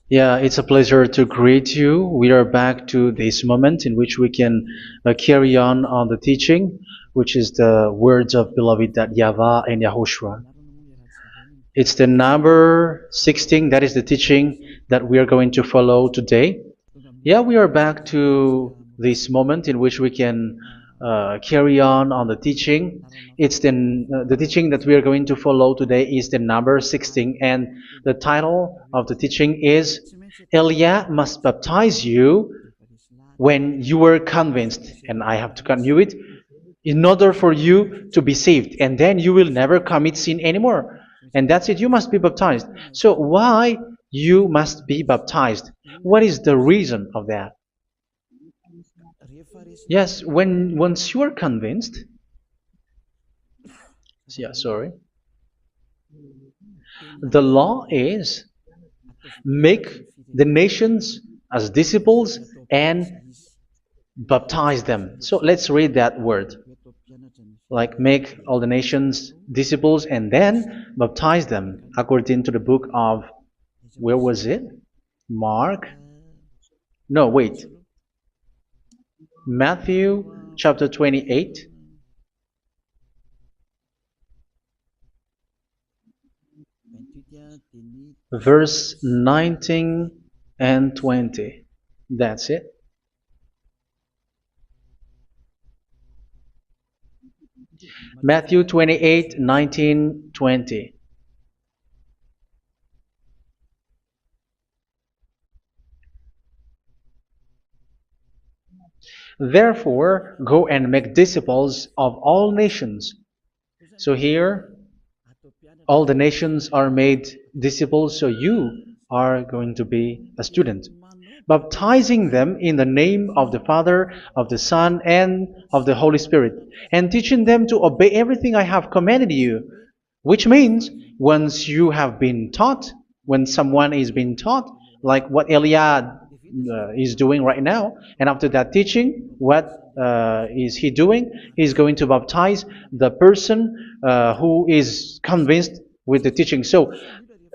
Yeah, it's a pleasure to greet you. We are back to this moment in which we can carry on the teaching, which is the words of beloved that YAHVAH and YAHOSHUA. It's the number 16, that is the teaching that we are going to follow today. Yeah, we are back to this moment in which we can carry on the teaching. It's the teaching that we are going to follow today is the number 16, and the title of the teaching is Elia must baptize you when you were convinced, and I have to continue it, in order for you to be saved, and then you will never commit sin anymore. And that's it, you must be baptized. So why you must be baptized? What is the reason of that? Yes, when once you are convinced, yeah, sorry, the law is make the nations as disciples and baptize them. So let's read that word. Like make all the nations disciples and then baptize them according to the book of, where was it? Mark? No, wait. Matthew chapter 28. Verse 19 and 20. That's it. Matthew 28, 19, 20. Therefore, go and make disciples of all nations. So here, all the nations are made disciples, so you are going to be a student. Baptizing them in the name of the Father, of the Son, and of the Holy Spirit, and teaching them to obey everything I have commanded you. Which means, once you have been taught, when someone is being taught, like what Elia is doing right now, and after that teaching, what is he doing? He's going to baptize the person who is convinced with the teaching. So,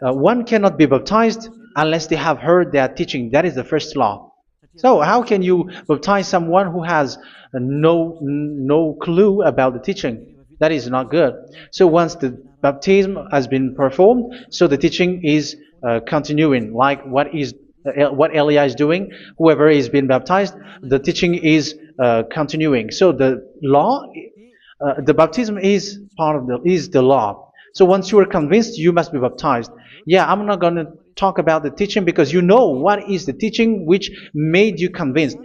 one cannot be baptized unless they have heard that teaching. That is the first law. So how can you baptize someone who has no clue about the teaching? That is not good. So once the baptism has been performed, so the teaching is continuing, like what Elia is doing. Whoever is being baptized, the teaching is continuing. So the law, the baptism is part of the law. So once you are convinced, you must be baptized. Yeah, I'm not going to talk about the teaching because you know what is the teaching which made you convinced.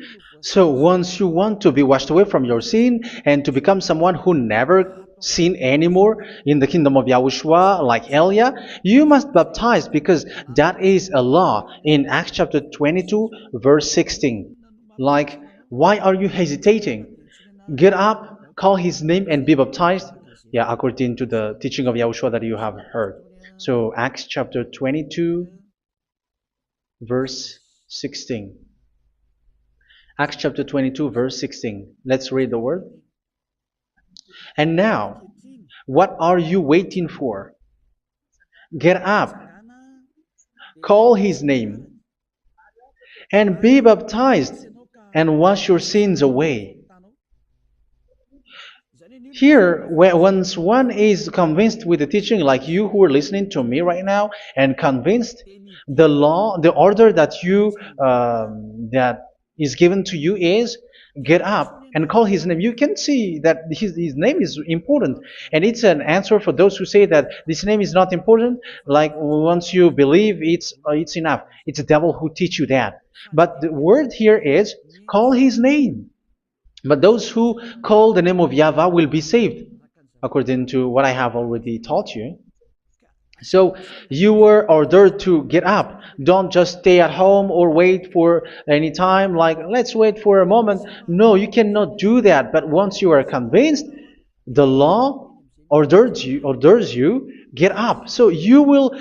So once you want to be washed away from your sin and to become someone who never sin anymore in the kingdom of Yahushua, like Elia, you must baptize because that is a law in Acts chapter 22, verse 16. Like, why are you hesitating? Get up, call his name, and be baptized. Yeah, according to the teaching of Yahushua that you have heard. So Acts chapter 22, verse 16. Acts chapter 22, verse 16. Let's read the word. And now, what are you waiting for? Get up, call his name, and be baptized, and wash your sins away. Here, once one is convinced with the teaching, like you who are listening to me right now, and convinced, the law, the order that that is given to you is get up and call his name. You can see that his name is important, and it's an answer for those who say that this name is not important. Like once you believe, it's enough. It's the devil who teach you that. But the word here is call his name. But those who call the name of YAHVAH will be saved, according to what I have already taught you. So you were ordered to get up. Don't just stay at home or wait for any time, like let's wait for a moment. No, you cannot do that. But once you are convinced, the law orders you get up. So you will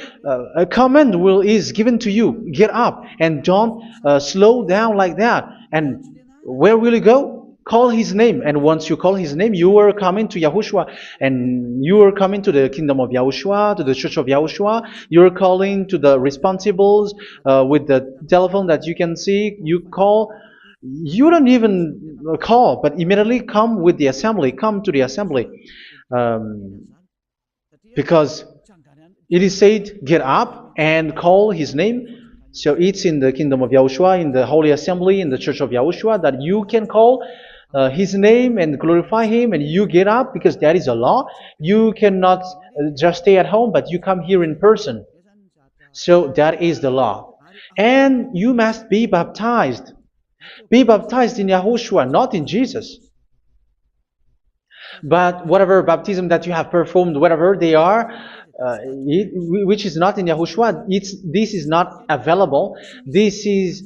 a command is given to you. Get up and don't slow down like that. And where will you go? Call his name, and once you call his name, you are coming to Yahushua, and you are coming to the kingdom of Yahushua, to the church of Yahushua. You're calling to the responsibles with the telephone that you can see. You call. You don't even call, but immediately come with the assembly. Come to the assembly, um, because it is said, get up and call his name. So it's in the kingdom of Yahushua, in the holy assembly, in the church of Yahushua, that you can call his name and glorify him, and you get up because that is a law. You cannot just stay at home, but you come here in person. So that is the law. And you must be baptized. Be baptized in Yahushua, not in Jesus. But whatever baptism that you have performed, whatever they are, which is not in Yahushua, this is not available. This is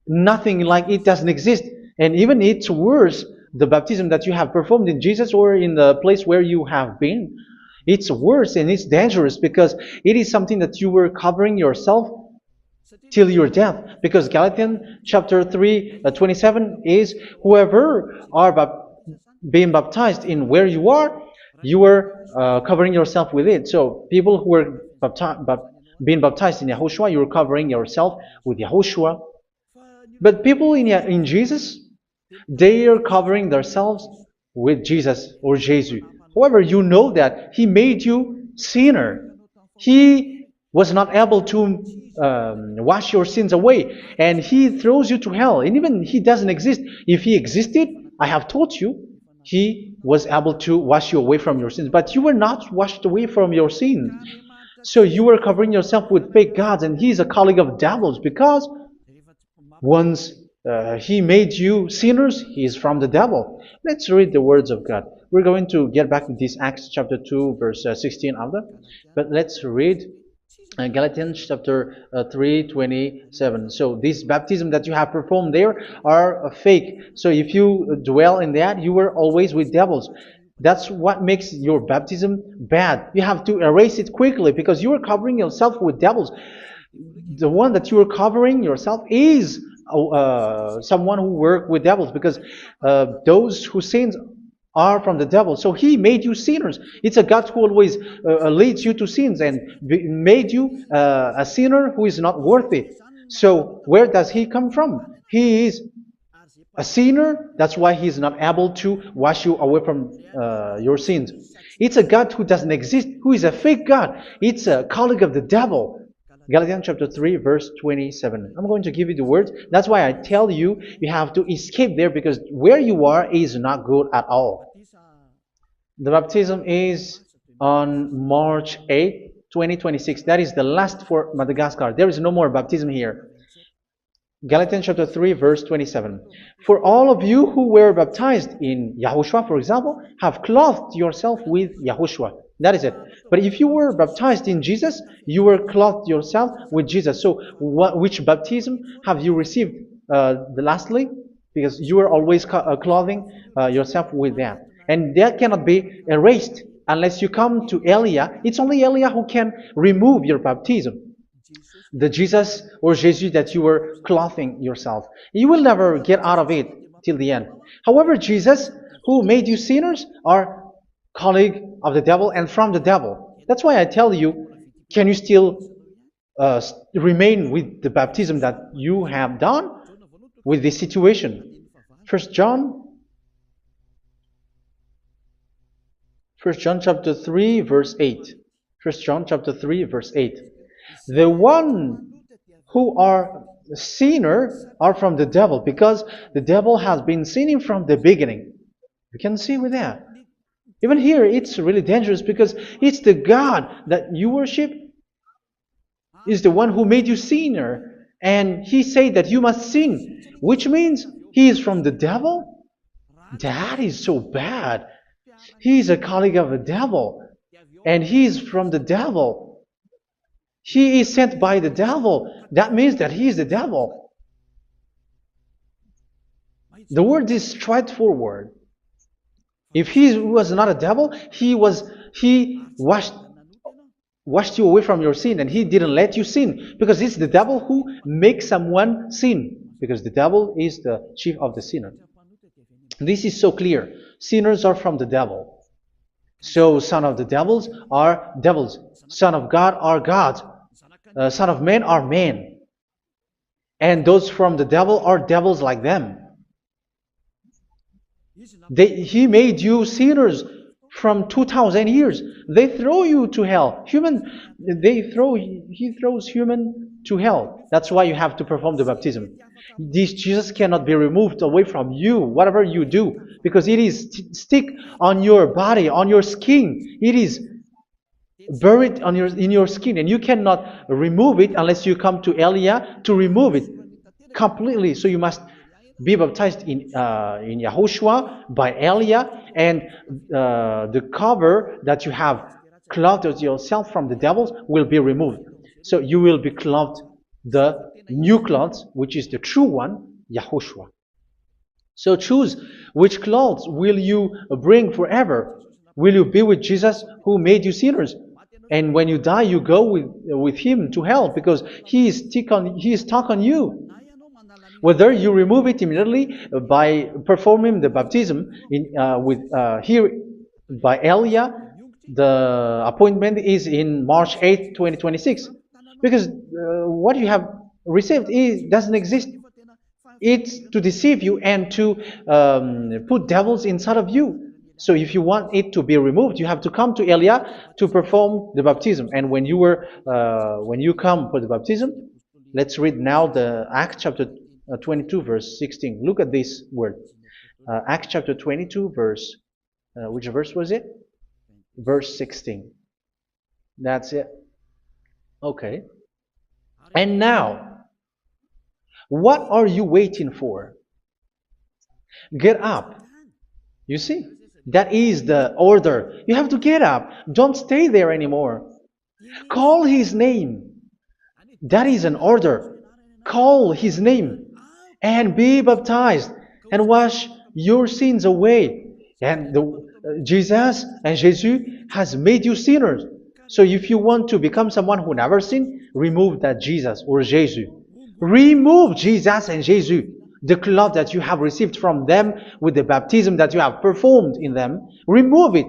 nothing, like it doesn't exist. And even it's worse, the baptism that you have performed in Jesus or in the place where you have been. It's worse and it's dangerous because it is something that you were covering yourself till your death. Because Galatians chapter 3, 27 is, whoever are being baptized in where you are covering yourself with it. So people who are being baptized in Yahushua, you're covering yourself with Yahushua. But people in Jesus, they are covering themselves with Jesus or Jesus. However, you know that He made you sinner. He was not able to wash your sins away, and He throws you to hell. And even He doesn't exist. If He existed, I have taught you, He was able to wash you away from your sins. But you were not washed away from your sins. So you were covering yourself with fake gods, and He is a colleague of devils, because once He made you sinners, He is from the devil. Let's read the words of God. We're going to get back to this Acts chapter 2, verse 16 after. But let's read Galatians chapter 3, 27. So this baptism that you have performed there are fake. So if you dwell in that, you were always with devils. That's what makes your baptism bad. You have to erase it quickly because you are covering yourself with devils. The one that you are covering yourself is someone who works with devils, because those who sin are from the devil. So He made you sinners. It's a God who always leads you to sins and made you a sinner who is not worthy. So where does He come from? He is a sinner. That's why He is not able to wash you away from your sins. It's a God who doesn't exist, who is a fake God. It's a colleague of the devil. Galatians chapter 3, verse 27. I'm going to give you the words. That's why I tell you, you have to escape there, because where you are is not good at all. The baptism is on March 8, 2026. That is the last for Madagascar. There is no more baptism here. Galatians chapter 3, verse 27. For all of you who were baptized in Yahushua, for example, have clothed yourself with Yahushua. That is it. But if you were baptized in Jesus, you were clothed yourself with Jesus. So which baptism have you received lastly? Because you are always clothing yourself with that. And that cannot be erased unless you come to Elia. It's only Elia who can remove your baptism. The Jesus or Jesus that you were clothing yourself. You will never get out of it till the end. However, Jesus, who made you sinners, are colleague of the devil and from the devil. That's why I tell you, can you still remain with the baptism that you have done with this situation? First John chapter 3, verse 8. First John chapter 3, verse 8. The one who are sinner are from the devil, because the devil has been sinning from the beginning. You can see with that. Even here, it's really dangerous, because it's the God that you worship is the one who made you sinner, and He said that you must sin, which means He is from the devil. That is so bad. He is a colleague of the devil, and He is from the devil. He is sent by the devil. That means that He is the devil. The word is straightforward. If He was not a devil, He washed you away from your sin, and He didn't let you sin, because it's the devil who makes someone sin, because the devil is the chief of the sinner. This is so clear. Sinners are from the devil. So son of the devils are devils. Son of God are gods. Son of men are men. And those from the devil are devils like them. He made you sinners from 2,000 years. They throw you to hell. He throws human to hell. That's why you have to perform the baptism. This Jesus cannot be removed away from you, whatever you do, because it is stick on your body, on your skin. It is buried in your skin, and you cannot remove it unless you come to Elia to remove it completely. So you must be baptized in Yahushua by Elia, and the cover that you have clothed yourself from the devils will be removed. So you will be clothed the new clothes, which is the true one, Yahushua. So choose which clothes will you bring forever. Will you be with Jesus who made you sinners? And when you die, you go with him to hell because he is stuck on you. Whether you remove it immediately by performing the baptism here by Elia, the appointment is in March 8, 2026. Because what you have received doesn't exist. It's to deceive you and to put devils inside of you. So if you want it to be removed, you have to come to Elia to perform the baptism. And when you come for the baptism, let's read now the Acts chapter 22 verse 16. Look at this word. Acts chapter 22 verse, which verse was it? Verse 16. That's it. Okay. And now, what are you waiting for? Get up. You see, that is the order. You have to get up. Don't stay there anymore. Call his name. That is an order. Call his name and be baptized and wash your sins away. And Jesus has made you sinners. So if you want to become someone who never sinned, remove that Jesus or Jesus. Remove Jesus and Jesus, the cloth that you have received from them with the baptism that you have performed in them. Remove it.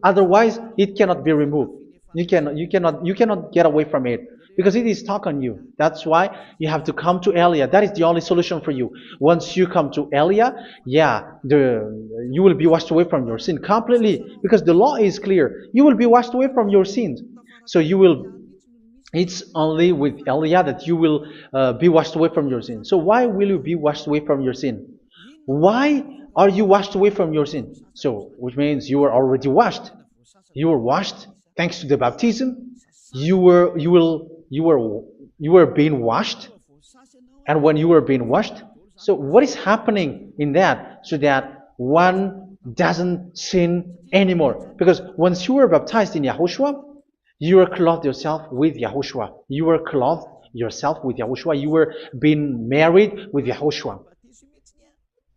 Otherwise, it cannot be removed. You cannot get away from it because it is stuck on you. That's why you have to come to Elia. That is the only solution for you. Once you come to Elia, you will be washed away from your sin completely because the law is clear. You will be washed away from your sins. So it's only with Elia that you will be washed away from your sin. So why will you be washed away from your sin? Why are you washed away from your sin? So, which means you are already washed. You were washed thanks to the baptism. You were being washed, and when you were being washed, so what is happening in that? So that one doesn't sin anymore. Because once you were baptized in Yahushua, you were clothed yourself with Yahushua. You were clothed yourself with Yahushua. You were being married with Yahushua.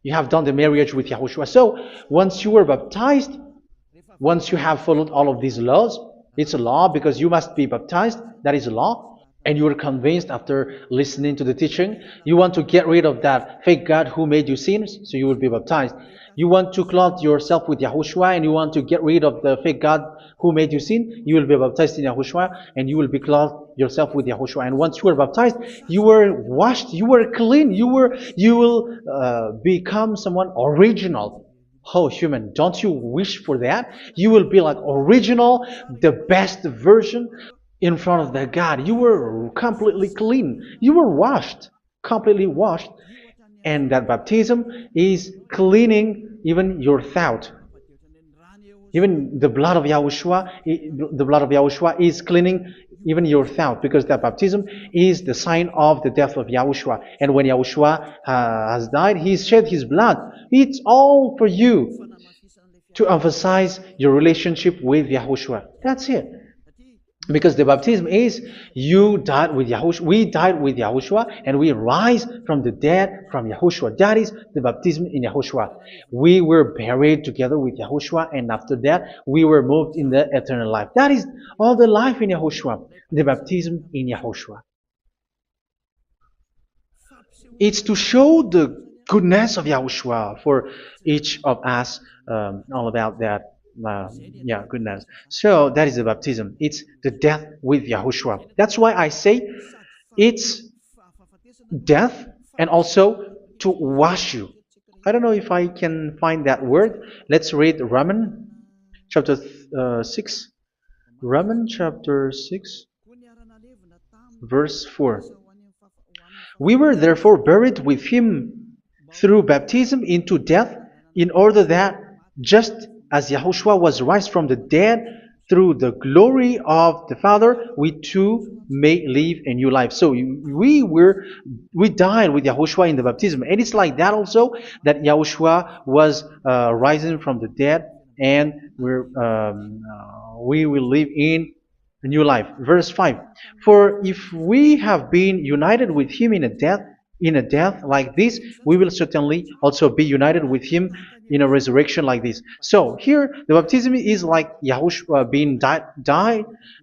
You have done the marriage with Yahushua. So once you were baptized, once you have followed all of these laws, it's a law because you must be baptized. That is a law. And you are convinced after listening to the teaching, you want to get rid of that fake God who made you sinners, so you will be baptized. You want to clothe yourself with Yahushua and you want to get rid of the fake God who made you sin, you will be baptized in Yahushua and you will be clothed yourself with Yahushua. And once you are baptized, you were washed, you were clean, you will become someone original. Oh, human, don't you wish for that? You will be like original, the best version in front of that God. You were completely clean. You were washed, completely washed. And that baptism is cleaning even your thought. Even the blood of Yahushua is cleaning even your thought, because that baptism is the sign of the death of Yahushua. And when Yahushua has died, he shed his blood. It's all for you to emphasize your relationship with Yahushua. That's it. Because the baptism is you died with Yahushua, we died with Yahushua, and we rise from the dead from Yahushua. That is the baptism in Yahushua. We were buried together with Yahushua, and after that we were moved in the eternal life. That is all the life in Yahushua, the baptism in Yahushua. It's to show the goodness of Yahushua for each of us, all about that. Yeah, goodness. So that is the baptism. It's the death with Yahushua. That's why I say it's death and also to wash you. I don't know if I can find that word. Let's read Romans chapter 6. Romans chapter 6, verse 4. We were therefore buried with him through baptism into death, in order that, just as Yahushua was raised from the dead through the glory of the Father, we too may live a new life. So we died with Yahushua in the baptism, and it's like that also that Yahushua was rising from the dead, and we will live in a new life. Verse 5. For if we have been united with him in a death like this, we will certainly also be united with him in a resurrection like this. So here the baptism is like Yahushua being died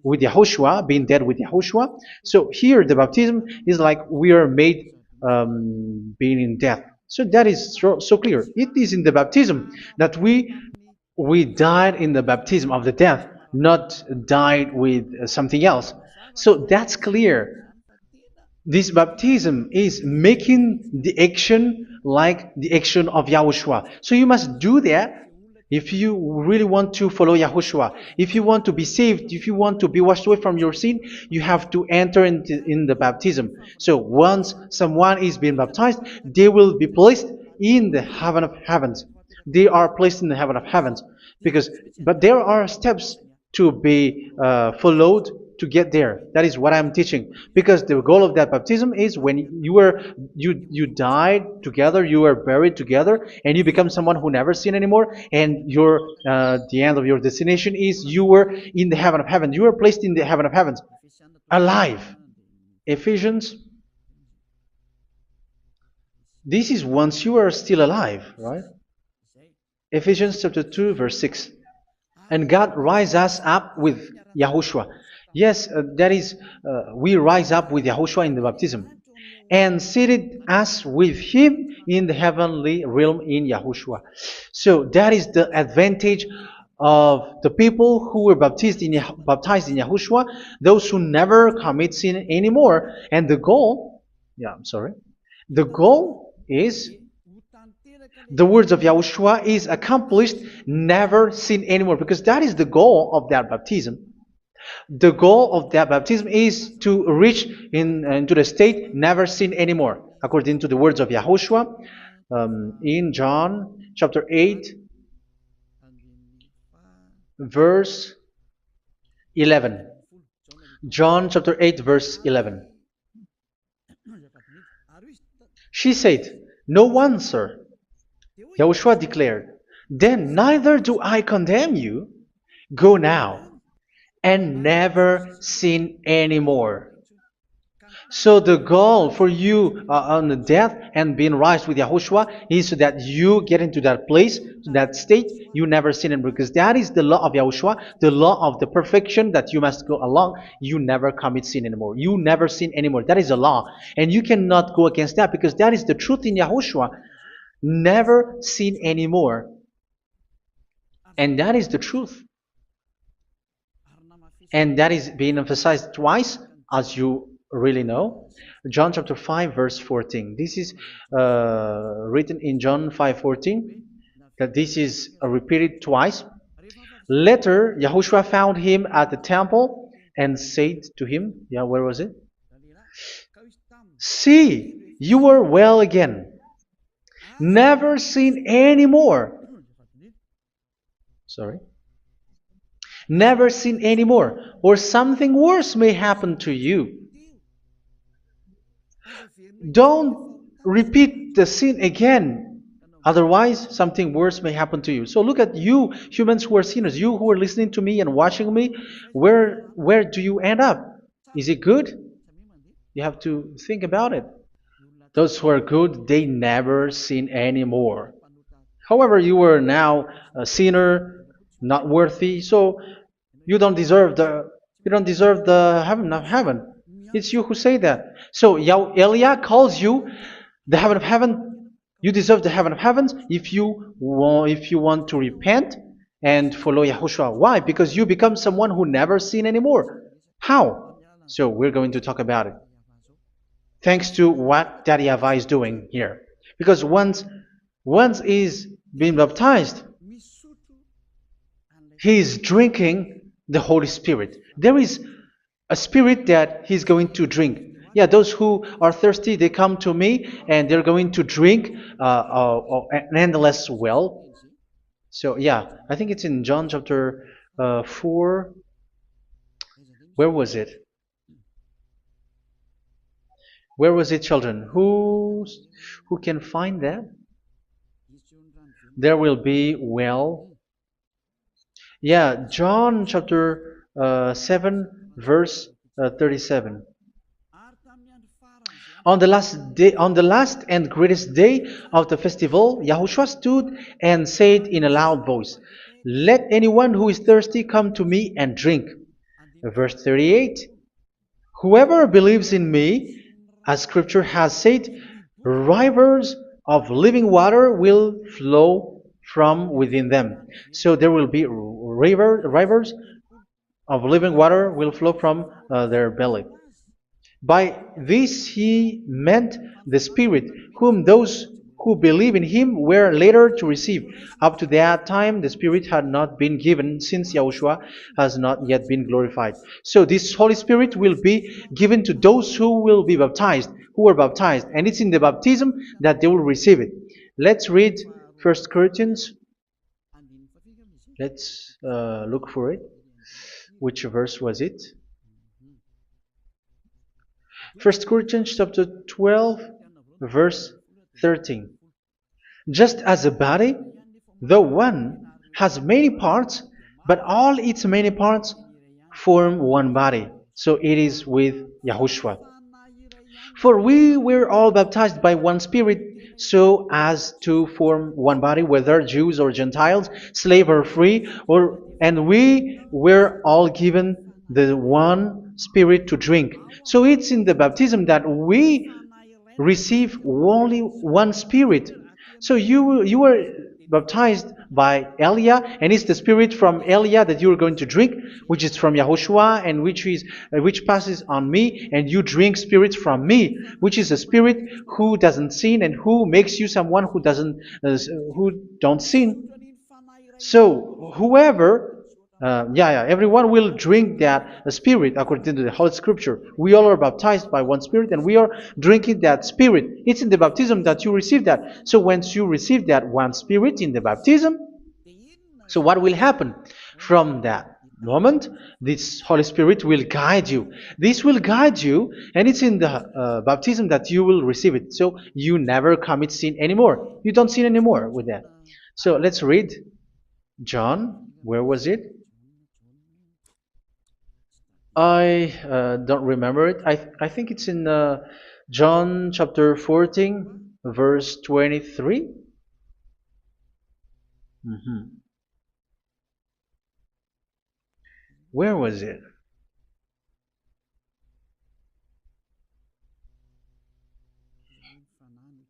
with Yahushua, being dead with Yahushua. So here the baptism is like we are made being in death. So that is so clear. It is in the baptism that we died in the baptism of the death, not died with something else. So that's clear. This baptism is making the action like the action of Yahushua. So you must do that if you really want to follow Yahushua. If you want to be saved, if you want to be washed away from your sin, you have to enter in the baptism. So once someone is being baptized, they will be placed in the heaven of heavens. They are placed in the heaven of heavens but there are steps to be followed to get there. That is what I'm teaching. Because the goal of that baptism is when you died together, you were buried together, and you become someone who never sin anymore. And the end of your destination is you were in the heaven of heaven. You were placed in the heaven of heavens, alive. Ephesians. This is once you are still alive, right? Ephesians chapter 2, verse 6. And God rise us up with Yahushua. Yes, that is, we rise up with Yahushua in the baptism. And seated us with him in the heavenly realm in Yahushua. So that is the advantage of the people who were baptized in Yahushua, those who never commit sin anymore. And the goal, the goal is the words of Yahushua is accomplished, never sin anymore, because that is the goal of that baptism. The goal of that baptism is to reach into the state never sin anymore, according to the words of Yahushua in John chapter 8, verse 11. John chapter 8, verse 11. She said, "No one, sir." Yahushua declared, "Then neither do I condemn you. Go now and never sin anymore." So the goal for you on the death and being raised with Yahushua is so that you get into that place, that state, you never sin anymore. Because that is the law of Yahushua, the law of the perfection that you must go along. You never commit sin anymore. You never sin anymore. That is a law. And you cannot go against that because that is the truth in Yahushua. Never sin anymore. And that is the truth. And that is being emphasized twice, as you really know. John chapter 5, verse 14. This is written in John 5:14, that this is repeated twice. Later, Yahushua found him at the temple and said to him, where was it? "See, you are well again. Never sin anymore." Sorry. Never sin anymore, or something worse may happen to you. Don't repeat the sin again. Otherwise, something worse may happen to you. So look at you, humans who are sinners, you who are listening to me and watching me. Where do you end up? Is it good? You have to think about it. Those who are good, they never sin anymore. However, you are now a sinner, not worthy, so you don't deserve the heaven of heaven. It's you who say that. So Elia calls you the heaven of heaven You deserve the heaven of heavens if you want to repent and follow Yahushua. Why? Because you become someone who never sin anymore. How? So we're going to talk about it. Thanks to what Daddy YAHVAH is doing here. Because once he's been baptized, he is drinking the Holy Spirit. There is a spirit that he's going to drink. Yeah, those who are thirsty, they come to me and they're going to drink an endless well. So yeah, I think it's in John chapter 4. Where was it? Where was it, children? Who can find that? There will be well. Yeah, John chapter 7, verse 37. On the last and greatest day of the festival, Yahushua stood and said in a loud voice, "Let anyone who is thirsty come to me and drink." Verse 38, "Whoever believes in me, as Scripture has said, rivers of living water will flow from within them." So there will be rivers of living water will flow from their belly. By this he meant the Spirit, whom those who believe in him were later to receive. Up to that time, the Spirit had not been given, since Yahushua has not yet been glorified. So this Holy Spirit will be given to those who will be baptized, who were baptized, and it's in the baptism that they will receive it. Let's read 1 Corinthians. Let's look for it. Which verse was it? 1 Corinthians chapter 12, verse 13. Just as a body, though one, has many parts, but all its many parts form one body. So it is with Yahushua. For we were all baptized by one Spirit, so as to form one body, whether Jews or Gentiles, slave or free, and we were all given the one Spirit to drink. So it's in the baptism that we receive only one Spirit. So you were baptized by Elia, and it's the Spirit from Elia that you are going to drink, which is from Yahushua, and which passes on me, and you drink Spirit from me, which is a Spirit who doesn't sin and who makes you someone who don't sin. So whoever everyone will drink that Spirit according to the Holy Scripture. We all are baptized by one Spirit, and we are drinking that Spirit. It's in the baptism that you receive that. So once you receive that one Spirit in the baptism, so what will happen from that moment? This Holy Spirit will guide you. This will guide you, and it's in the baptism that you will receive it. So you never commit sin anymore. You don't sin anymore with that. So let's read John. Where was it? I don't remember it. I think it's in John chapter 14, verse 23. Where was it?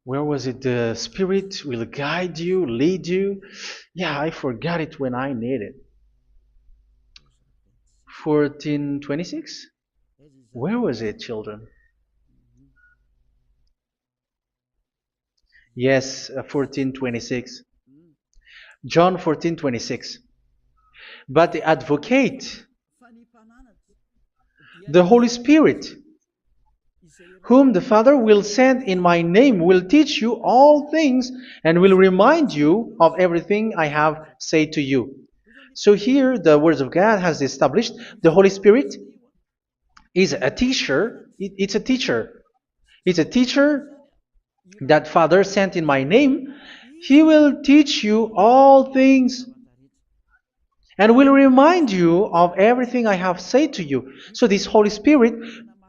Where was it? The Spirit will guide you, lead you. Yeah, I forgot it when I need it. 14:26? Where was it, children? Yes, 14:26. John 14:26. But the Advocate, the Holy Spirit, whom the Father will send in my name, will teach you all things and will remind you of everything I have said to you. So here the Word of God has established the Holy Spirit is a teacher. It's a teacher. It's a teacher that Father sent in my name. He will teach you all things and will remind you of everything I have said to you. So this Holy Spirit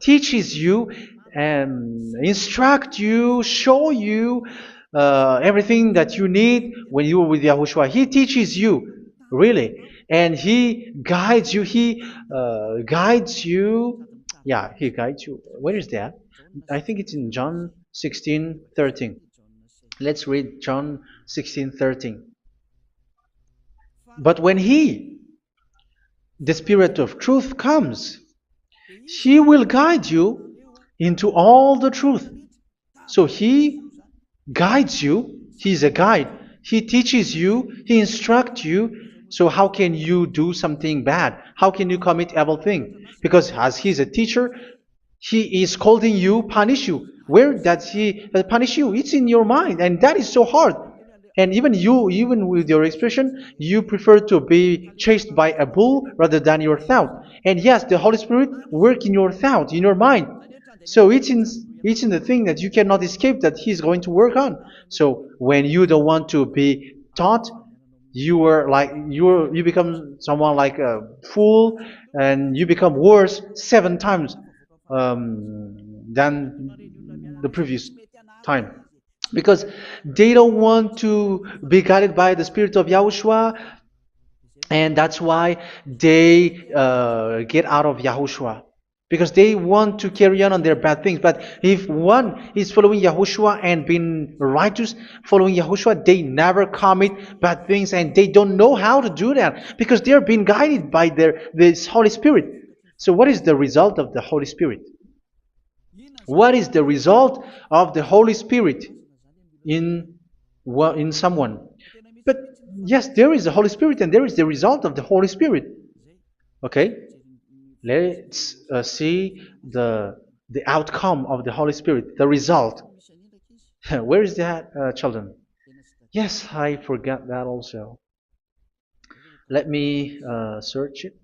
teaches you and instruct you, show you everything that you need when you are with Yahushua. He teaches you, really. And He guides you. He guides you. Yeah, He guides you. Where is that? I think it's in John 16:13. Let's read John 16:13. But when He, the Spirit of truth, comes, He will guide you into all the truth. So He guides you. He's a guide. He teaches you. He instructs you. So how can you do something bad? How can you commit evil thing? Because as He's a teacher, He is scolding you, punish you. Where does He punish you? It's in your mind, and that is so hard. And even you, even with your expression, you prefer to be chased by a bull rather than your thought. And yes, the Holy Spirit work in your thought, in your mind. So it's in the thing that you cannot escape that He's going to work on. So when you don't want to be taught, you become someone like a fool, and you become worse 7 times than the previous time, because they don't want to be guided by the Spirit of Yahushua, and that's why they get out of Yahushua, because they want to carry on their bad things. But if one is following Yahushua and being righteous, following Yahushua, they never commit bad things, and they don't know how to do that because they are being guided by this Holy Spirit. So what is the result of the Holy Spirit? What is the result of the Holy Spirit in in someone? But yes, there is the Holy Spirit, and there is the result of the Holy Spirit. Okay, let's see the outcome of the Holy Spirit, the result. Where is that, children? Yes, I forgot that also. Let me search it.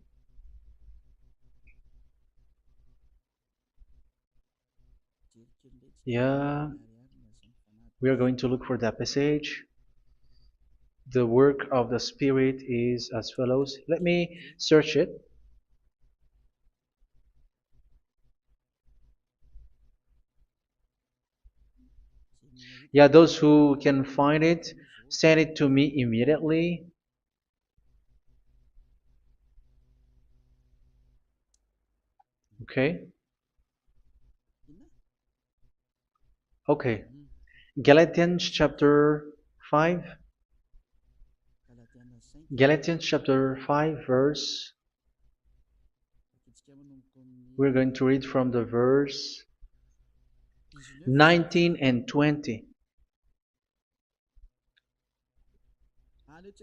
Yeah, we are going to look for that passage. The work of the Spirit is as follows. Let me search it. Yeah, those who can find it, send it to me immediately. Okay. Okay. Galatians chapter 5. Galatians chapter 5 verse. We're going to read from the verse 19 and 20.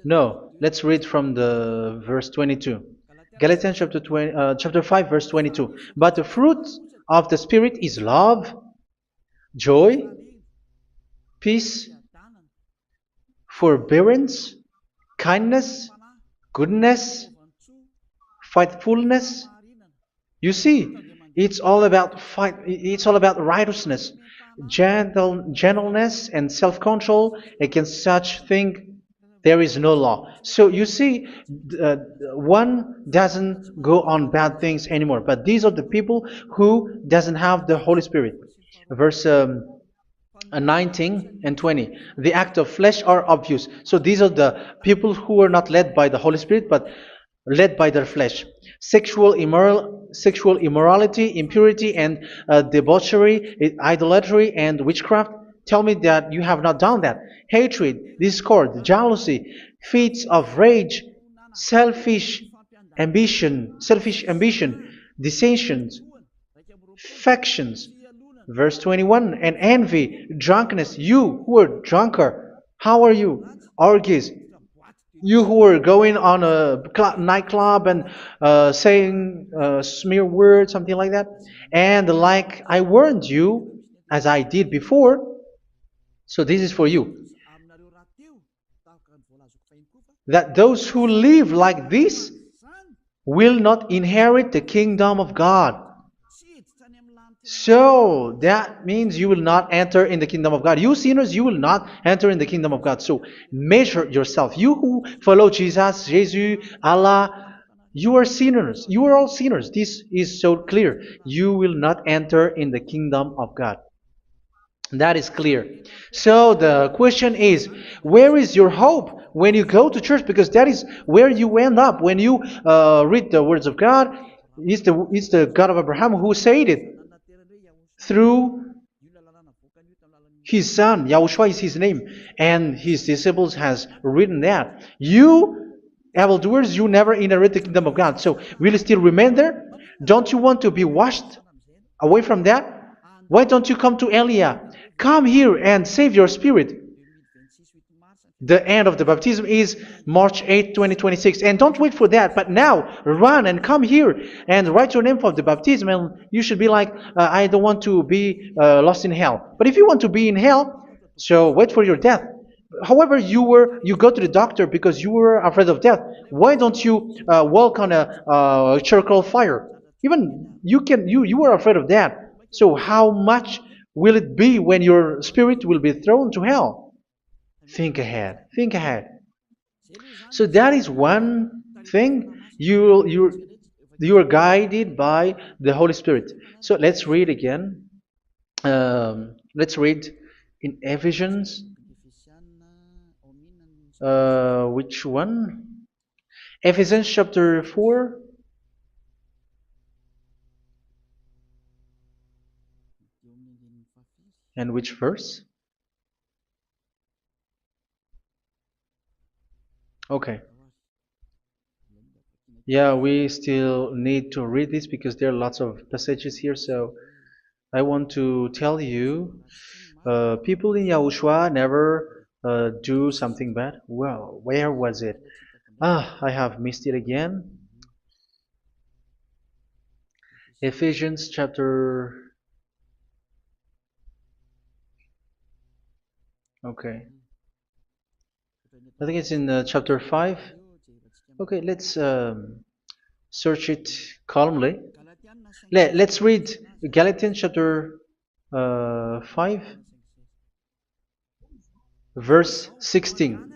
No, let's read from the verse 22. Galatians chapter 5 verse 22. But the fruit of the Spirit is love, joy, peace, forbearance, kindness, goodness, faithfulness. You see, it's all about fight. It's all about righteousness, gentleness, and self-control. Against such thing, there is no law. So you see, uh, one doesn't go on bad things anymore. But these are the people who doesn't have the Holy Spirit. Verse 19 and 20. The act of flesh are obvious. So these are the people who are not led by the Holy Spirit, but led by their flesh. Sexual immorality, impurity, and debauchery, idolatry, and witchcraft. Tell me that you have not done that. Hatred, discord, jealousy, fits of rage, selfish ambition, dissensions, factions. Verse 21, and envy, drunkenness. You who are drunkard, how are you? Orgies. You who are going on a nightclub and saying smear words, something like that. And like I warned you, as I did before, so this is for you, that those who live like this will not inherit the kingdom of God. So that means you will not enter in the kingdom of God. You sinners, you will not enter in the kingdom of God. So measure yourself. You who follow Jesus, Allah, you are sinners. You are all sinners. This is so clear. You will not enter in the kingdom of God. That is clear. So the question is, where is your hope when you go to church? Because that is where you end up when you read the words of God. It's the God of Abraham who said it through His son, Yahushua is his name, and his disciples has written that. You, evildoers, you never inherit the kingdom of God. So will you still remain there? Don't you want to be washed away from that? Why don't you come to Elia? Come here and save your spirit. The end of the baptism is March 8th, 2026. And don't wait for that, but now run and come here and write your name for the baptism. And you should be like, I don't want to be lost in hell. But if you want to be in hell, so wait for your death. However, you go to the doctor because you were afraid of death. Why don't you walk on a charcoal fire? Even you were afraid of that. So how much will it be when your spirit will be thrown to hell? Think ahead. Think ahead. So that is one thing. You are guided by the Holy Spirit. So let's read again. Let's read in Ephesians. Which one? Ephesians chapter 4. And which verse? Okay. Yeah, we still need to read this because there are lots of passages here. So I want to tell you, people in Yahushua never do something bad. Well, where was it? I have missed it again. Ephesians chapter. Okay. I think it's in chapter 5. Okay, let's search it calmly. Let's read Galatians chapter 5, verse 16.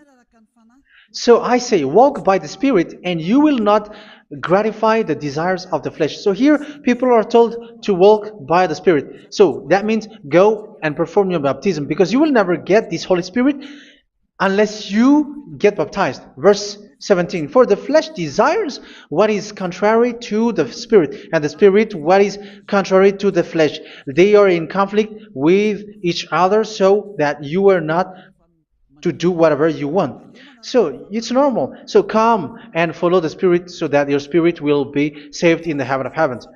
So I say, walk by the Spirit, and you will not gratify the desires of the flesh. So here, people are told to walk by the Spirit. So that means go and perform your baptism, because you will never get this Holy Spirit unless you get baptized. Verse 17. For the flesh desires what is contrary to the Spirit, and the Spirit what is contrary to the flesh. They are in conflict with each other, so that you are not to do whatever you want. So it's normal. So come and follow the Spirit so that your spirit will be saved in the heaven of heavens.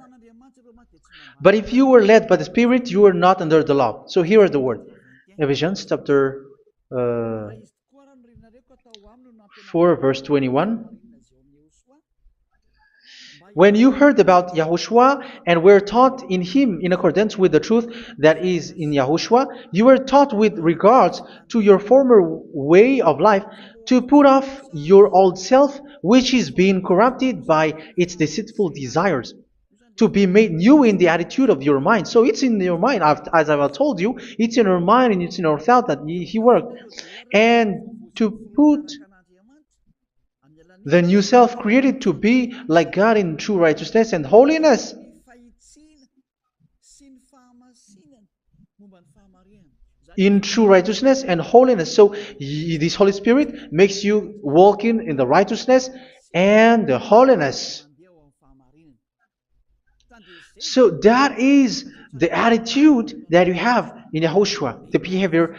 But if you were led by the Spirit, you are not under the law. So here are the word. Ephesians chapter 4 verse 21. When you heard about Yahushua and were taught in him in accordance with the truth that is in Yahushua, you were taught with regards to your former way of life to put off your old self, which is being corrupted by its deceitful desires, to be made new in the attitude of your mind. So it's in your mind, as I've told you, it's in your mind and it's in your thought that he worked. And to put the new self created to be like God in true righteousness and holiness. In true righteousness and holiness. So this Holy Spirit makes you walking in the righteousness and the holiness. So that is the attitude that you have in Yahushua, the behavior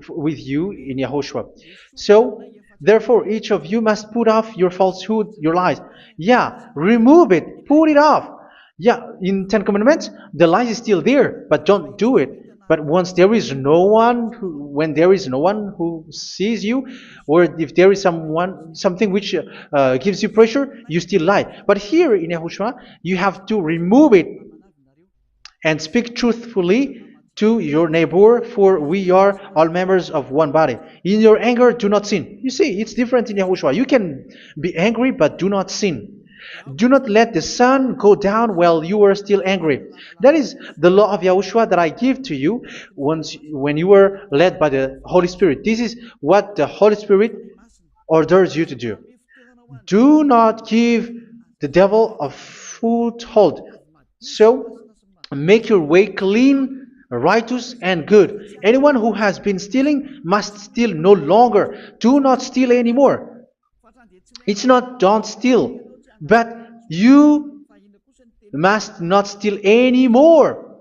with you in Yahushua. So therefore, each of you must put off your falsehood, your lies. Yeah, remove it, put it off. Yeah, in Ten Commandments, the lie is still there, but don't do it. But once there is no one, when there is no one who sees you, or if there is something which gives you pressure, you still lie. But here in Yahushua, you have to remove it and speak truthfully to your neighbor, for we are all members of one body. In your anger, do not sin. You see, it's different in Yahushua. You can be angry, but do not sin. Do not let the sun go down while you are still angry. That is the law of Yahushua that I give to you when you were led by the Holy Spirit. This is what the Holy Spirit orders you to do. Do not give the devil a foothold. So, make your way clean, righteous, and good. Anyone who has been stealing must steal no longer. Do not steal anymore. It's not don't steal, but you must not steal anymore.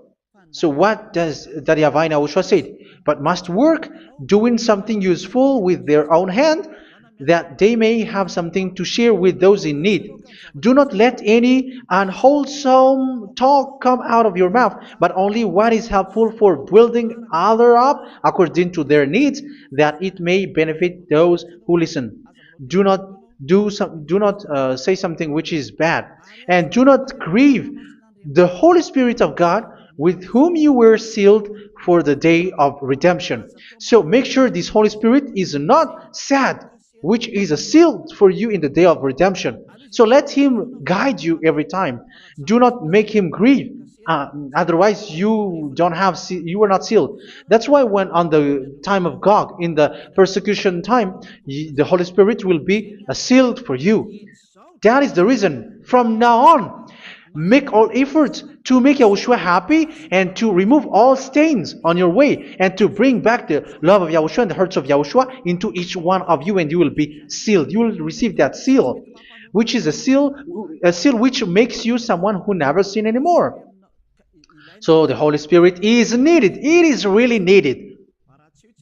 So what does the Yahweh Yahushua say? But must work doing something useful with their own hand, that they may have something to share with those in need. Do not let any unwholesome talk come out of your mouth, but only what is helpful for building other up according to their needs, that it may benefit those who listen. Do not do not say something which is bad, and do not grieve the Holy Spirit of God, with whom you were sealed for the day of redemption. So make sure this Holy Spirit is not sad, which is a seal for you in the day of redemption. So let Him guide you every time. Do not make Him grieve. Otherwise, you don't have you are not sealed. That's why when on the time of God, in the persecution time, the Holy Spirit will be a sealed for you. That is the reason. From now on, make all efforts to make Yahushua happy and to remove all stains on your way and to bring back the love of Yahushua and the hearts of Yahushua into each one of you, and you will be sealed. You will receive that seal, which is a seal which makes you someone who never sin anymore. So the Holy Spirit is needed. It is really needed.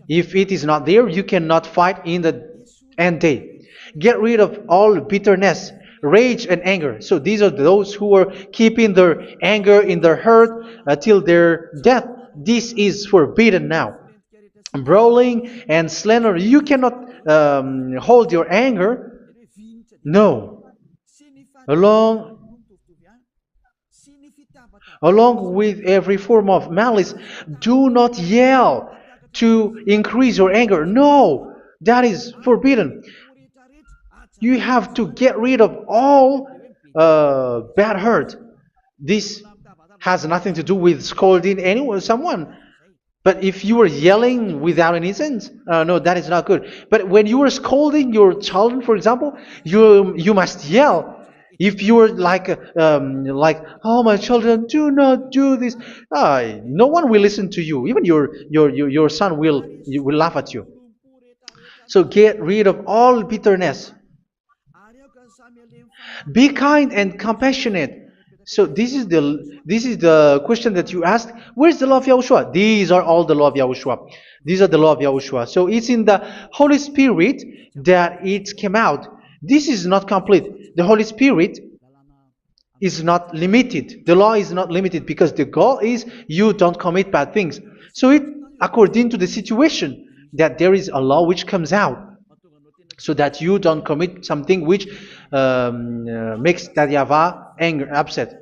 If it is not there, you cannot fight in the end day. Get rid of all bitterness, rage, and anger. So these are those who are keeping their anger in their heart till their death. This is forbidden now. Brawling and slander. You cannot hold your anger. No. Along Along with every form of malice, do not yell to increase your anger. No, that is forbidden. You have to get rid of all bad hurt. This has nothing to do with scolding anyone, someone. But if you are yelling without any sense, no, that is not good. But when you are scolding your children, for example, you must yell. If you are like, oh my children, do not do this, no one will listen to you. Even your son will laugh at you. So get rid of all bitterness. Be kind and compassionate. So this is the question that you asked. Where's the law of Yahushua? These are all the law of Yahushua. These are the law of Yahushua. So it's in the Holy Spirit that it came out. This is not complete. The Holy Spirit is not limited. The law is not limited because the goal is you don't commit bad things. So it according to the situation that there is a law which comes out, so that you don't commit something which makes that YAHVAH angry, upset.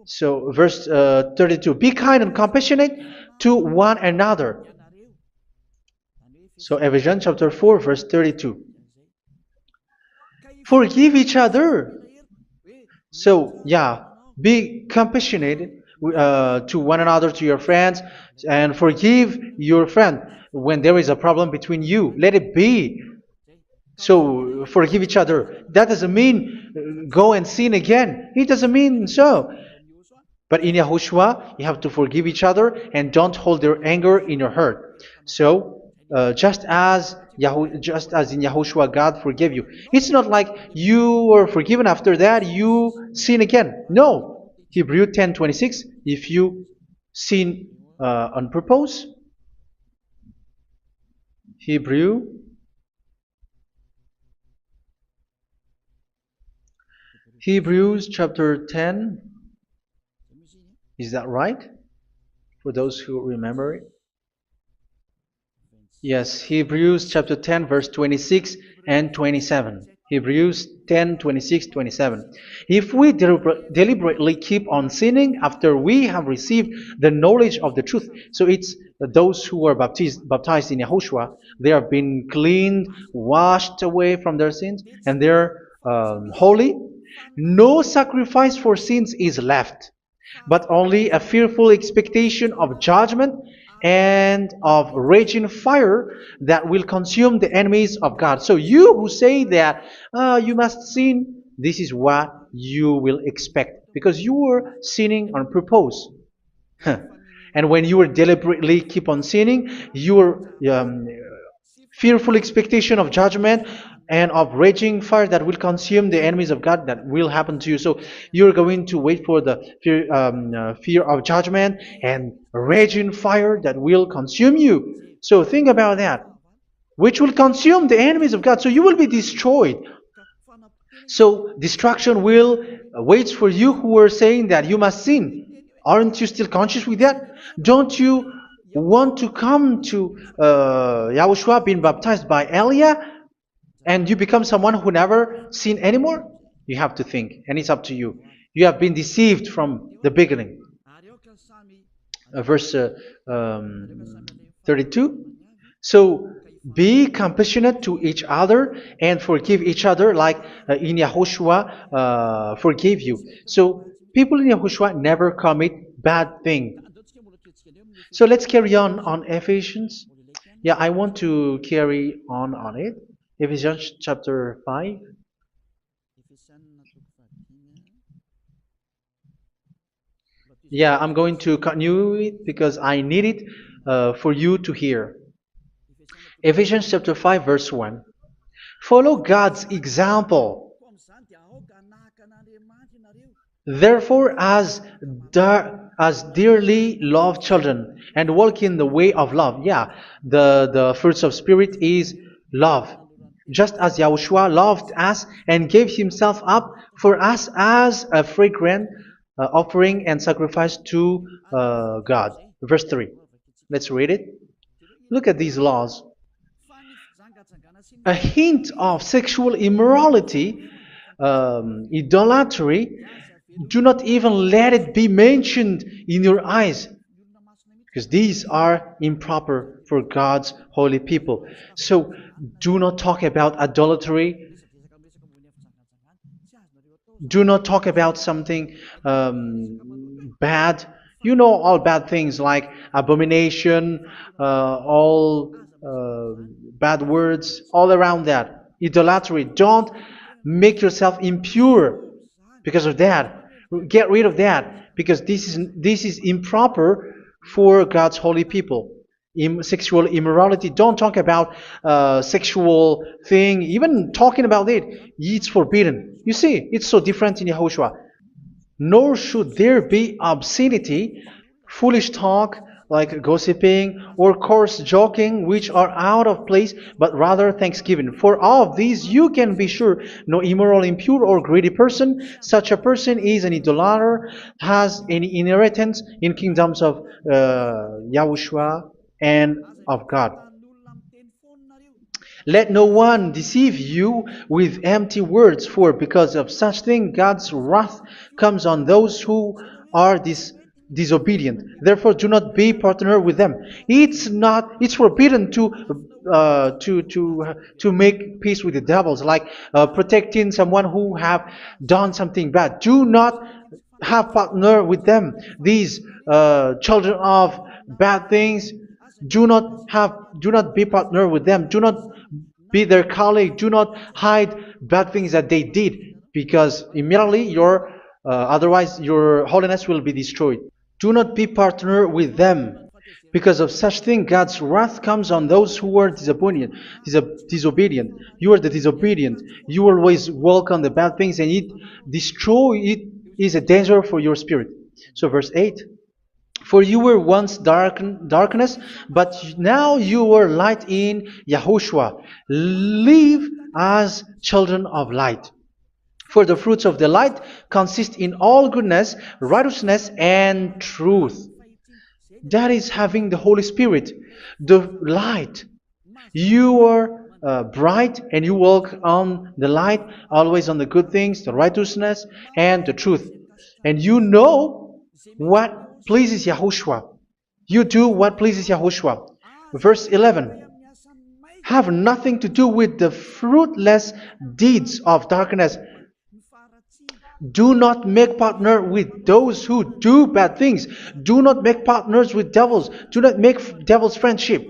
So verse 32, be kind and compassionate to one another. So Ephesians chapter 4 verse 32. Forgive each other. So yeah, be compassionate to one another, to your friends, and forgive your friend when there is a problem between you. Let it be. So forgive each other. That doesn't mean go and sin again. It doesn't mean so. But in Yahushua, you have to forgive each other and don't hold their anger in your heart. So just as in Yahushua, God forgave you. It's not like you were forgiven after that you sin again. No. Hebrew 10:26. If you sin on purpose, Hebrews chapter 10. Is that right? For those who remember it? Yes, Hebrews chapter 10 verse 26 and 27. Hebrews 10, 26, 27. If we deliberately keep on sinning after we have received the knowledge of the truth, so it's those who are baptized in Yahushua, they have been cleaned, washed away from their sins, and they're holy. No sacrifice for sins is left, but only a fearful expectation of judgment and of raging fire that will consume the enemies of God. So you who say that you must sin, this is what you will expect, because you were sinning on purpose. And when you deliberately keep on sinning, you are fearful expectation of judgment and of raging fire that will consume the enemies of God that will happen to you. So you're going to wait for the fear of judgment and raging fire that will consume you. So think about that, which will consume the enemies of God. So you will be destroyed. So destruction will waits for you who are saying that you must sin. Aren't you still conscious with that? Don't you want to come to Yahushua being baptized by Elia and you become someone who never sinned anymore? You have to think, and it's up to you. You have been deceived from the beginning. Verse 32. So be compassionate to each other and forgive each other like in Yahushua forgave you. So people in Yahushua never commit bad thing. So let's carry on Ephesians. Yeah, I want to carry on it. Ephesians chapter 5. Yeah, I'm going to continue it because I need it for you to hear. Ephesians chapter 5 verse 1. Follow God's example. Therefore, as dearly loved children, and walk in the way of love. Yeah, the fruits of spirit is love. Just as Yahushua loved us and gave himself up for us as a fragrant offering and sacrifice to God. Verse 3. Let's read it. Look at these laws. A hint of sexual immorality, idolatry, do not even let it be mentioned in your eyes, because these are improper for God's holy people. So do not talk about idolatry. Do not talk about something bad. You know all bad things like abomination, all bad words, all around that. Idolatry. Don't make yourself impure because of that. Get rid of that because this is improper for God's holy people. Sexual immorality. Don't talk about sexual thing. Even talking about it's forbidden. You see, it's so different in Yahushua. Nor should there be obscenity, foolish talk like gossiping or coarse joking, which are out of place, but rather thanksgiving. For of these you can be sure: no immoral, impure, or greedy person, such a person is an idolater, has any inheritance in kingdoms of Yahushua and of God. Let no one deceive you with empty words, for because of such thing God's wrath comes on those who are disobedient. Therefore, do not be partner with them. It's forbidden to make peace with the devils, like protecting someone who have done something bad. Do not have partner with them. These children of bad things, do not be partner with them. Do not be their colleague. Do not hide bad things that they did, because immediately otherwise your holiness will be destroyed. Do not be partner with them. Because of such thing, God's wrath comes on those who are disobedient. You are the disobedient. You always walk on the bad things, and it is a danger for your spirit. So verse 8. For you were once darkness, but now you are light in Yahushua. Live as children of light. For the fruits of the light consist in all goodness, righteousness, and truth. That is having the Holy Spirit, the light. You are bright and you walk on the light, always on the good things, the righteousness, and the truth. And you know what pleases Yahushua. You do what pleases Yahushua. Verse 11. Have nothing to do with the fruitless deeds of darkness. Do not make partner with those who do bad things. Do not make partners with devils. Do not make devil's friendship.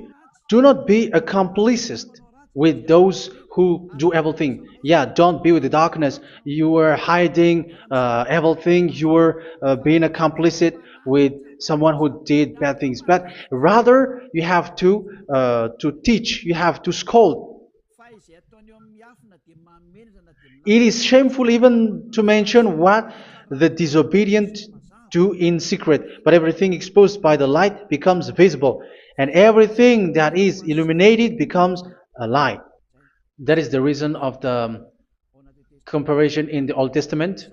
Do not be a complicit with those who do evil things. Yeah, don't be with the darkness. You are hiding evil things. You are being a complicit with someone who did bad things, but rather you have to teach, you have to scold. It is shameful even to mention what the disobedient do in secret, but everything exposed by the light becomes visible, and everything that is illuminated becomes a light. That is the reason of the comparison in the Old Testament.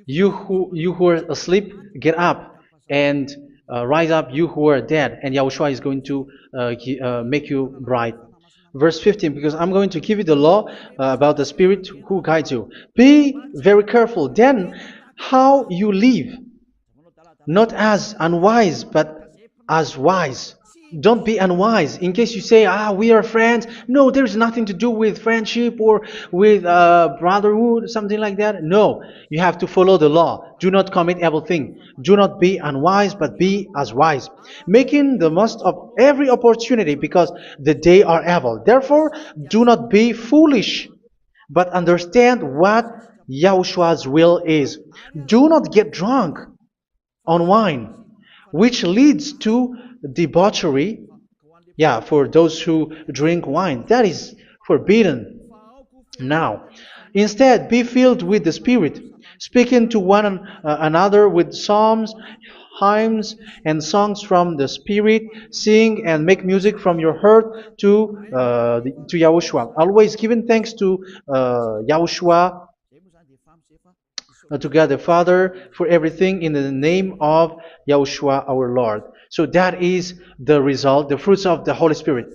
You who are asleep, get up and rise up, you who are dead, and Yahushua is going to make you bright. Verse 15, because I'm going to give you the law about the Spirit who guides you. Be very careful then how you live, not as unwise, but as wise. Don't be unwise. In case you say, we are friends. No, there's nothing to do with friendship or with brotherhood, something like that. No, you have to follow the law. Do not commit evil thing. Do not be unwise, but be as wise, making the most of every opportunity, because the day are evil. Therefore, do not be foolish, but understand what Yahushua's will is. Do not get drunk on wine, which leads to debauchery. Yeah, for those who drink wine, that is forbidden now. Instead, be filled with the Spirit, speaking to one another with psalms, hymns, and songs from the Spirit. Sing and make music from your heart to Yahushua, always giving thanks to Yahushua, to God the Father, for everything in the name of Yahushua our Lord. So that is the result, the fruits of the Holy Spirit.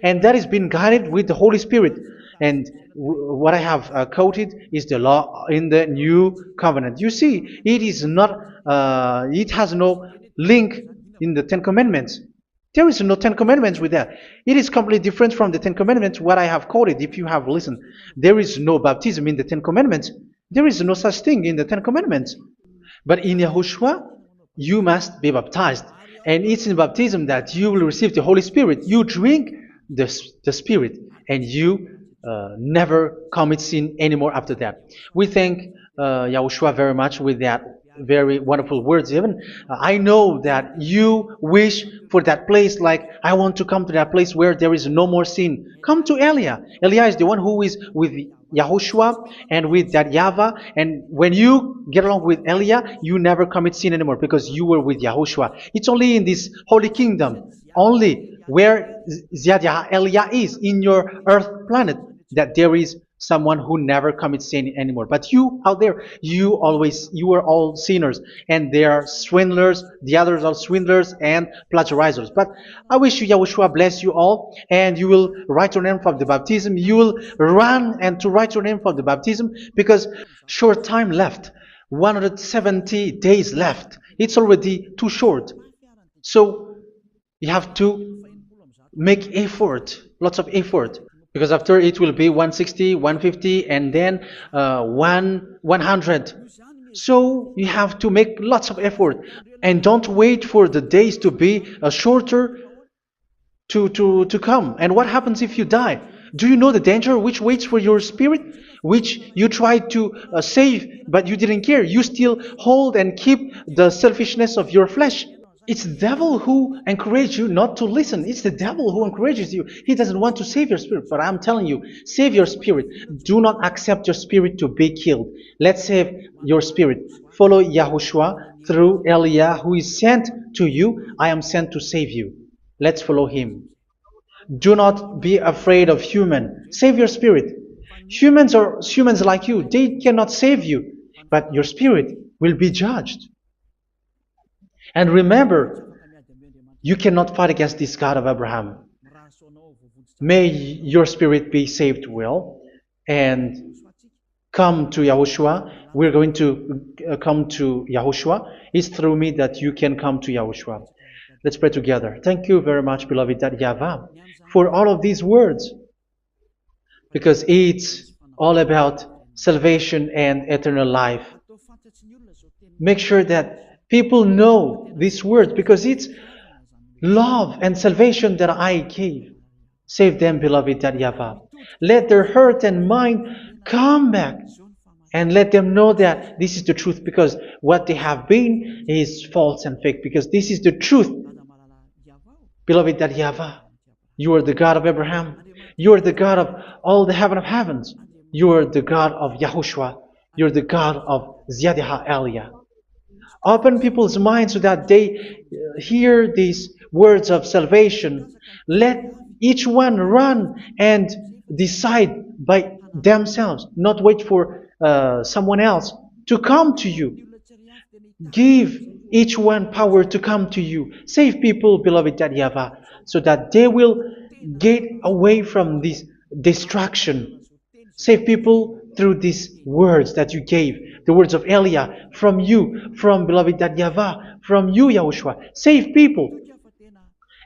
And that is being guided with the Holy Spirit. And what I have quoted is the law in the new covenant. You see, it is not, it has no link in the Ten Commandments. There is no Ten Commandments with that. It is completely different from the Ten Commandments, what I have quoted, if you have listened. There is no baptism in the Ten Commandments. There is no such thing in the Ten Commandments. But in Yahushua, you must be baptized. And it's in baptism that you will receive the Holy Spirit. You drink the Spirit, and you never commit sin anymore after that. We thank Yahushua very much with that very wonderful words. Even I know that you wish for that place, like I want to come to that place where there is no more sin. Come to Elia. Elia is the one who is with Yahushua and with that YAHVAH, and when you get along with Elia, you never commit sin anymore because you were with Yahushua. It's only in this holy kingdom, only where Elia is in your earth planet, that there is someone who never commits sin anymore. But you out there, you are all sinners, and they are swindlers. The others are swindlers and plagiarizers. But I wish you, Yahushua, bless you all, and you will write your name for the baptism. You will run and to write your name for the baptism, because short time left, 170 days left. It's already too short. So you have to make effort, lots of effort, because after it will be 160, 150, and then 100. So you have to make lots of effort, and don't wait for the days to be shorter to come. And what happens if you die? Do you know the danger which waits for your spirit, which you tried to save, but you didn't care? You still hold and keep the selfishness of your flesh. It's the devil who encourages you not to listen. It's the devil who encourages you. He doesn't want to save your spirit. But I'm telling you, save your spirit. Do not accept your spirit to be killed. Let's save your spirit. Follow Yahushua through Elia, who is sent to you. I am sent to save you. Let's follow him. Do not be afraid of human. Save your spirit. Humans are humans like you. They cannot save you. But your spirit will be judged. And remember, you cannot fight against this God of Abraham. May your spirit be saved well and come to Yahushua. We're going to come to Yahushua. It's through me that you can come to Yahushua. Let's pray together. Thank you very much, beloved YAHVAH, for all of these words, because it's all about salvation and eternal life. Make sure that people know these words, because it's love and salvation that I gave. Save them, beloved YAHVAH. Let their heart and mind come back and let them know that this is the truth, because what they have been is false and fake, because this is the truth. Beloved, that YAHVAH, you are the God of Abraham, you are the God of all the heaven of heavens, you are the God of YAHOSHUA, you are the God of Ziyadiha Aliyah. Open people's minds so that they hear these words of salvation. Let each one run and decide by themselves, not wait for someone else to come to you. Give each one power to come to you. Save people, beloved YAHVAH, so that they will get away from this distraction. Save people through these words that you gave, the words of Elia, from you, from beloved YAHVAH, from you, Yahushua. Save people.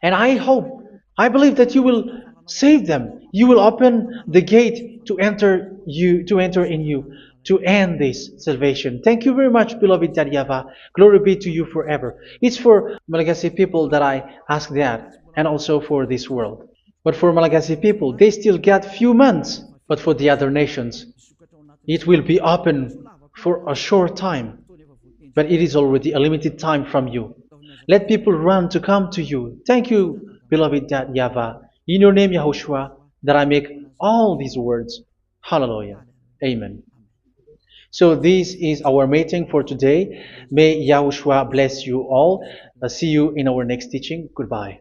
And I believe that you will save them. You will open the gate to enter in you, to end this salvation. Thank you very much, beloved YAHVAH. Glory be to you forever. It's for Malagasy people that I ask that, and also for this world. But for Malagasy people, they still get few months. But for the other nations, it will be open for a short time. But it is already a limited time from you. Let people run to come to you. Thank you, beloved YAHVAH. In your name, Yahushua, that I make all these words. Hallelujah. Amen. So this is our meeting for today. May Yahushua bless you all. See you in our next teaching. Goodbye.